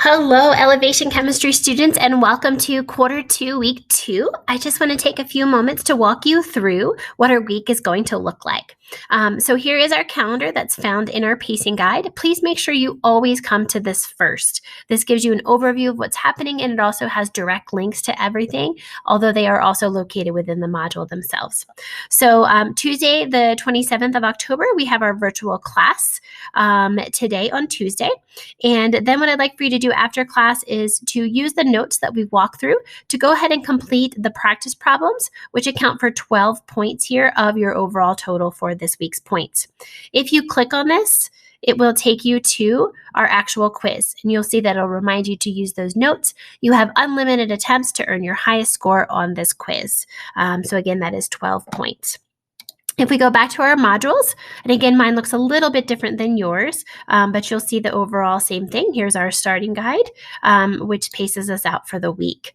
Hello, Elevation Chemistry students, and welcome to quarter two, week 2. I just want to take a few moments to walk you through what our week is going to look like. So here is our calendar that's found in our pacing guide. Please make sure you always come to this first. This gives you an overview of what's happening, and it also has direct links to everything, although they are also located within the module themselves. So Tuesday, the 27th of October, we have our virtual class today on Tuesday. And then what I'd like for you to do after class is to use the notes that we walk through to go ahead and complete the practice problems, which account for 12 points here of your overall total for this week's points. If you click on this, it will take you to our actual quiz, and you'll see that it'll remind you to use those notes. You have unlimited attempts to earn your highest score on this quiz. So again, that is 12 points. If we go back to our modules, and again, mine looks a little bit different than yours, but you'll see the overall same thing. Here's our starting guide, which paces us out for the week.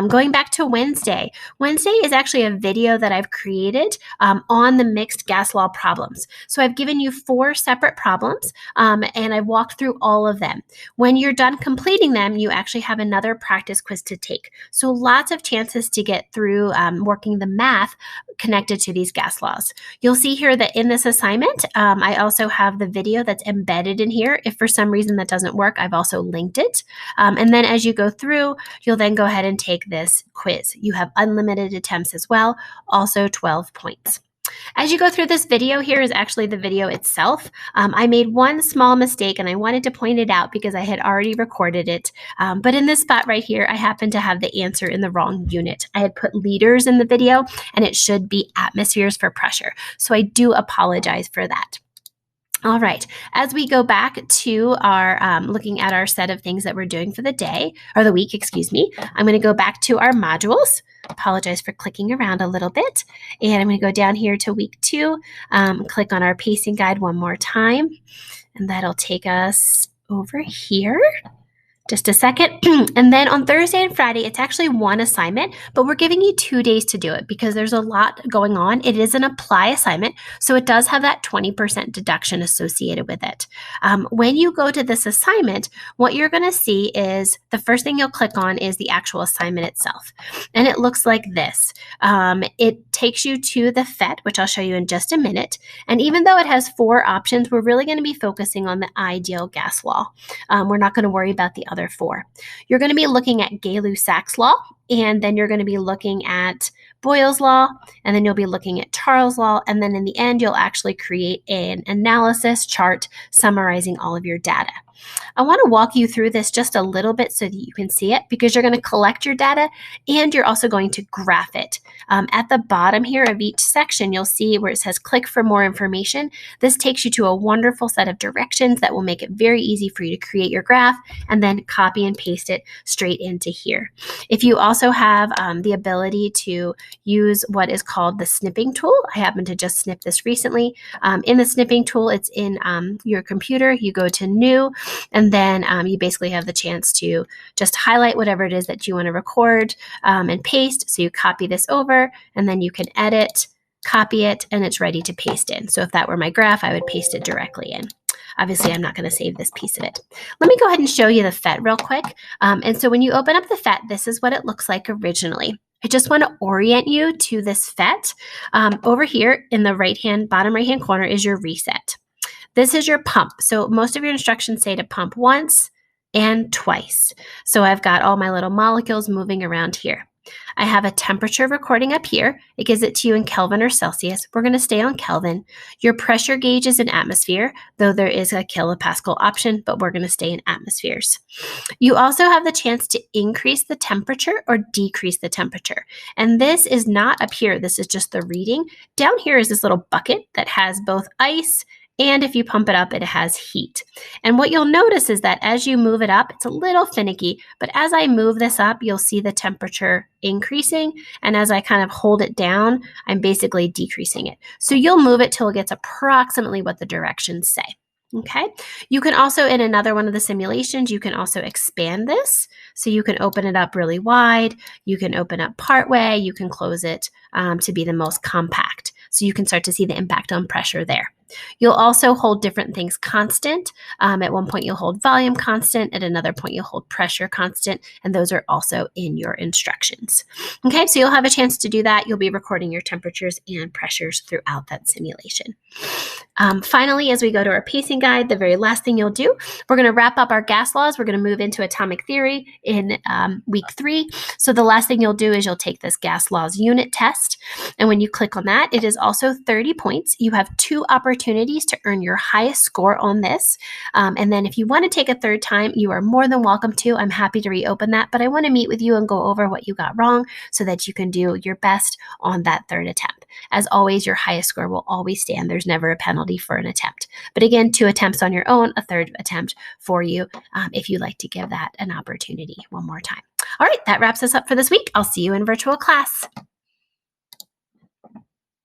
Going back to Wednesday. Wednesday is actually a video that I've created on the mixed gas law problems. So I've given you 4 separate problems, and I walked through all of them. When you're done completing them, you actually have another practice quiz to take. So lots of chances to get through working the math connected to these gas laws. You'll see here that in this assignment, I also have the video that's embedded in here. If for some reason that doesn't work, I've also linked it. And then as you go through, you'll then go ahead and take this quiz. You have unlimited attempts as well, also 12 points. As you go through this video, here is actually the video itself. I made one small mistake and I wanted to point it out because I had already recorded it. But in this spot right here, I happen to have the answer in the wrong unit. I had put liters in the video and it should be atmospheres for pressure. So I do apologize for that. All right, as we go back to our looking at our set of things that we're doing for the day, or the week, excuse me, I'm going to go back to our modules. Apologize for clicking around a little bit. And I'm going to go down here to week 2, click on our pacing guide one more time, and that'll take us over here. Just a second. And then on Thursday and Friday, it's actually one assignment, but we're giving you 2 days to do it because there's a lot going on. It is an apply assignment, so it does have that 20% deduction associated with it. When you go to this assignment, what you're going to see is the first thing you'll click on is the actual assignment itself. And it looks like this. It takes you to the FET, which I'll show you in just a minute. And even though it has 4 options, we're really going to be focusing on the ideal gas law. We're not going to worry about the other 4. You're going to be looking at Gay-Lussac's law, and then you're going to be looking at Boyle's law, and then you'll be looking at Charles' law, and then in the end, you'll actually create an analysis chart summarizing all of your data. I want to walk you through this just a little bit so that you can see it because you're going to collect your data and you're also going to graph it. At the bottom here of each section, you'll see where it says click for more information. This takes you to a wonderful set of directions that will make it very easy for you to create your graph and then copy and paste it straight into here. If you also have the ability to use what is called the snipping tool, I happened to just snip this recently. In the snipping tool, it's in your computer. You go to new, and then you basically have the chance to just highlight whatever it is that you want to record and paste. So you copy this over, and then you can edit, copy it, and it's ready to paste in. So if that were my graph, I would paste it directly in. Obviously, I'm not going to save this piece of it. Let me go ahead and show you the FET real quick. And so when you open up the FET, this is what it looks like originally. I just want to orient you to this FET. Over here in the bottom right-hand corner is your reset. This is your pump. So most of your instructions say to pump once and twice. So I've got all my little molecules moving around here. I have a temperature recording up here. It gives it to you in Kelvin or Celsius. We're going to stay on Kelvin. Your pressure gauge is in atmosphere, though there is a kilopascal option, but we're going to stay in atmospheres. You also have the chance to increase the temperature or decrease the temperature. And this is not up here. This is just the reading. Down here is this little bucket that has both ice and if you pump it up, it has heat. And what you'll notice is that as you move it up, it's a little finicky, but as I move this up, you'll see the temperature increasing. And as I kind of hold it down, I'm basically decreasing it. So you'll move it till it gets approximately what the directions say. Okay. You can also, in another one of the simulations, you can also expand this. So you can open it up really wide. You can open up partway. You can close it to be the most compact. So you can start to see the impact on pressure there. You'll also hold different things constant. At one point, you'll hold volume constant. At another point, you'll hold pressure constant. And those are also in your instructions. Okay, so you'll have a chance to do that. You'll be recording your temperatures and pressures throughout that simulation. Finally, as we go to our pacing guide, the very last thing you'll do, we're going to wrap up our gas laws. We're going to move into atomic theory in week 3. So the last thing you'll do is you'll take this gas laws unit test. And when you click on that, it is also 30 points. You have 2 opportunities to earn your highest score on this. And then if you want to take a third time, you are more than welcome to. I'm happy to reopen that, but I want to meet with you and go over what you got wrong so that you can do your best on that third attempt. As always, your highest score will always stand. There's never a penalty for an attempt. But again, 2 attempts on your own, a third attempt for you if you'd like to give that an opportunity one more time. All right, that wraps us up for this week. I'll see you in virtual class.